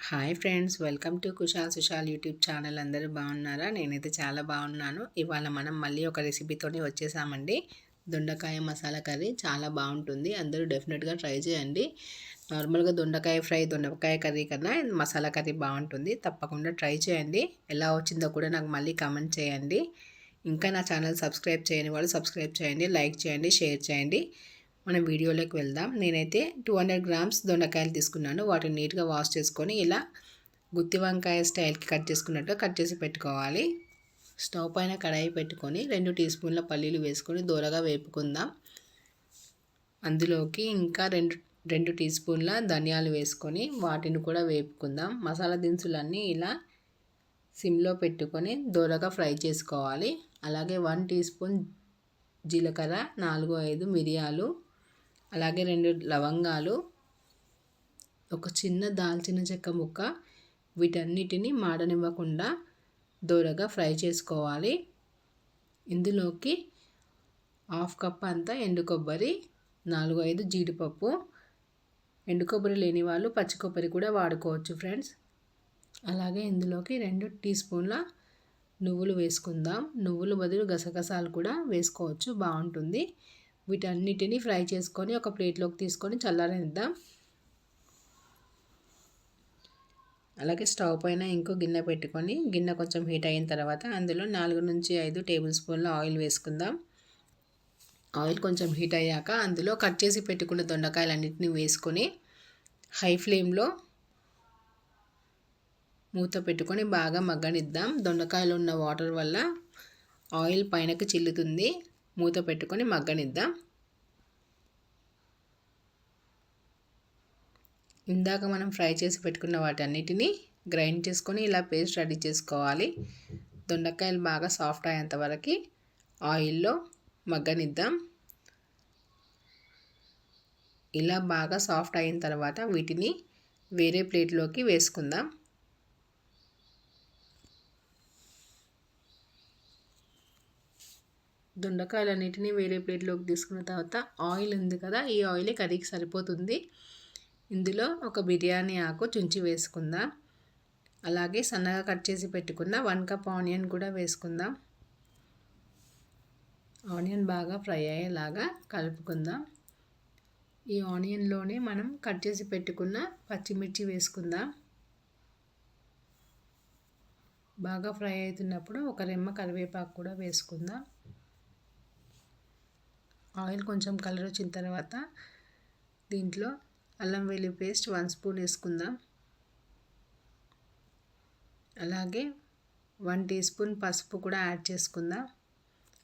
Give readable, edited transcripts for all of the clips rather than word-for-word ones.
Hi friends, welcome to Kushal Sushal YouTube channel. అందరూ బాగున్నారా? నేనైతే చాలా బాగున్నాను. ఇవాళ మనం మళ్ళీ ఒక రెసిపీతోని వచ్చేసామండి. దొండకాయ మసాలా కర్రీ చాలా బాగుంటుంది. అందరూ డెఫినెట్గా ట్రై చేయండి. నార్మల్గా దొండకాయ ఫ్రై, దొండకాయ కర్రీ కన్నా మసాలా కర్రీ బాగుంటుంది. తప్పకుండా ట్రై చేయండి. ఎలా వచ్చిందో కూడా నాకు మళ్ళీ కామెంట్ చేయండి. ఇంకా నా ఛానల్ సబ్స్క్రైబ్ చేయని వాళ్ళు సబ్స్క్రైబ్ చేయండి, లైక్ చేయండి, షేర్ చేయండి. మనం వీడియోలోకి వెళ్దాం. నేనైతే 200 గ్రామ్స్ దొండకాయలు తీసుకున్నాను. వాటిని నీట్గా వాష్ చేసుకొని ఇలా గుత్తి వంకాయ స్టైల్కి కట్ చేసుకున్నట్టు కట్ చేసి పెట్టుకోవాలి. స్టవ్ పైన కడాయి పెట్టుకొని 2 టీ స్పూన్ల పల్లీలు వేసుకొని దూరగా వేపుకుందాం. అందులోకి ఇంకా రెండు టీ స్పూన్ల ధనియాలు వేసుకొని వాటిని కూడా వేపుకుందాం. మసాలా దినుసులన్నీ ఇలా సిమ్లో పెట్టుకొని దూరగా ఫ్రై చేసుకోవాలి. అలాగే 1 టీ స్పూన్ జీలకర్ర, 4-5 మిరియాలు, అలాగే 2 లవంగాలు, ఒక చిన్న దాల్చిన చెక్క ముక్క, వీటన్నిటిని మాడనివ్వకుండా దూరగా ఫ్రై చేసుకోవాలి. ఇందులోకి 1/2 కప్ అంతా ఎండు కొబ్బరి, 4-5 జీడిపప్పు. ఎండు కొబ్బరి లేని వాళ్ళు పచ్చి కొబ్బరి కూడా వాడుకోవచ్చు ఫ్రెండ్స్. అలాగే ఇందులోకి 2 టీ స్పూన్ల నువ్వులు వేసుకుందాం. నువ్వులు బదులు గసగసాలు కూడా వేసుకోవచ్చు, బాగుంటుంది. వీటన్నిటిని ఫ్రై చేసుకొని ఒక ప్లేట్లోకి తీసుకొని చల్లారనిద్దాం. అలాగే స్టవ్ పైన ఇంకో గిన్నె పెట్టుకొని గిన్నె కొంచెం హీట్ అయిన తర్వాత అందులో 4-5 టేబుల్ స్పూన్ల ఆయిల్ వేసుకుందాం. ఆయిల్ కొంచెం హీట్ అయ్యాక అందులో కట్ చేసి పెట్టుకున్న దొండకాయలన్నింటినీ వేసుకొని హై ఫ్లేమ్లో మూత పెట్టుకొని బాగా మగ్గనిద్దాం. దొండకాయలు ఉన్న వాటర్ వల్ల ఆయిల్ పైనకి చిల్లుతుంది. మూత పెట్టుకొని మగ్గనిద్దాం. ఇందాక మనం ఫ్రై చేసి పెట్టుకున్న వాటన్నిటిని గ్రైండ్ చేసుకొని ఇలా పేస్ట్ రెడీ చేసుకోవాలి. దొండకాయలు బాగా సాఫ్ట్ అయ్యేంత వరకు ఆయిల్లో మగ్గనిద్దాం. ఇలా బాగా సాఫ్ట్ అయిన తర్వాత వీటిని వేరే ప్లేట్లోకి వేసుకుందాం. దొండకాయలన్నిటిని వేరే ప్లేట్లోకి తీసుకున్న తర్వాత ఆయిల్ ఉంది కదా, ఈ ఆయిలే కర్రీకి సరిపోతుంది. ఇందులో ఒక బిర్యానీ ఆకు చుంచి వేసుకుందాం. అలాగే సన్నగా కట్ చేసి పెట్టుకున్న 1 కప్ ఆనియన్ కూడా వేసుకుందాం. ఆనియన్ బాగా ఫ్రై అయ్యేలాగా కలుపుకుందాం. ఈ ఆనియన్లోనే మనం కట్ చేసి పెట్టుకున్న పచ్చిమిర్చి వేసుకుందాం. బాగా ఫ్రై అవుతున్నప్పుడు ఒక రెమ్మ కరివేపాకు కూడా వేసుకుందాం. ఆయిల్ కొంచెం కలర్ వచ్చిన తర్వాత దీంట్లో అల్లం వెల్లుల్లి పేస్ట్ 1 స్పూన్ వేసుకుందాం. అలాగే 1 టీ స్పూన్ పసుపు కూడా యాడ్ చేసుకుందాం.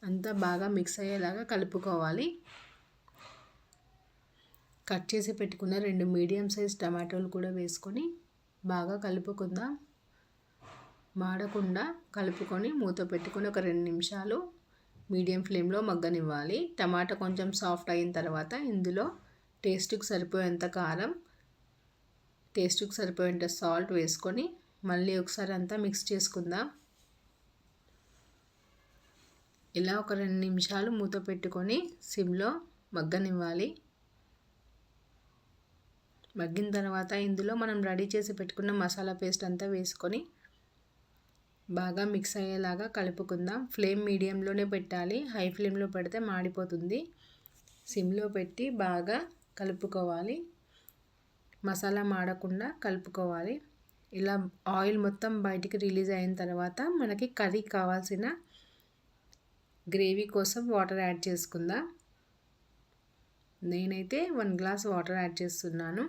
అంతా బాగా మిక్స్ అయ్యేలాగా కలుపుకోవాలి. కట్ చేసి పెట్టుకున్న 2 మీడియం సైజ్ టమాటోలు కూడా వేసుకొని బాగా కలుపుకుందాం. మాడకుండా కలుపుకొని మూత పెట్టుకొని ఒక 2 నిమిషాలు మీడియం ఫ్లేమ్లో మగ్గనివ్వాలి. టమాటా కొంచెం సాఫ్ట్ అయిన తర్వాత ఇందులో టేస్ట్కి సరిపోయేంత కారం, టేస్ట్కి సరిపోయేంత సాల్ట్ వేసుకొని మళ్ళీ ఒకసారి అంతా మిక్స్ చేసుకుందాం. ఇలా ఒక 2 నిమిషాలు మూత పెట్టుకొని సిమ్లో మగ్గనివ్వాలి. మగ్గిన తర్వాత ఇందులో మనం రెడీ చేసి పెట్టుకున్న మసాలా పేస్ట్ అంతా వేసుకొని బాగా మిక్స్ అయ్యేలాగా కలుపుకుందాం. ఫ్లేమ్ మీడియంలోనే పెట్టాలి, హై ఫ్లేమ్లో పెడితే మాడిపోతుంది. సిమ్లో పెట్టి బాగా కలుపుకోవాలి. మసాలా మాడకుండా కలుపుకోవాలి. ఇలా ఆయిల్ మొత్తం బయటికి రిలీజ్ అయిన తర్వాత మనకి కర్రీ కావాల్సిన గ్రేవీ కోసం వాటర్ యాడ్ చేసుకుందాం. నేనైతే 1 గ్లాస్ వాటర్ యాడ్ చేస్తున్నాను.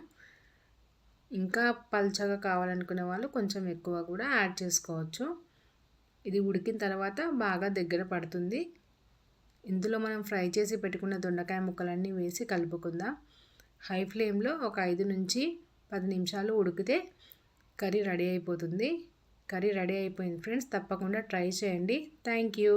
ఇంకా పల్చగా కావాలనుకునే వాళ్ళు కొంచెం ఎక్కువ కూడా యాడ్ చేసుకోవచ్చు. ఇది ఉడికిన తర్వాత బాగా దగ్గర పడుతుంది. ఇందులో మనం ఫ్రై చేసి పెట్టుకున్న దొండకాయ ముక్కలన్నీ వేసి కలుపుకుందాం. హై ఫ్లేమ్లో ఒక 5-10 నిమిషాలు ఉడికితే కర్రీ రెడీ అయిపోతుంది. కర్రీ రెడీ అయిపోయింది ఫ్రెండ్స్, తప్పకుండా ట్రై చేయండి. Thank you.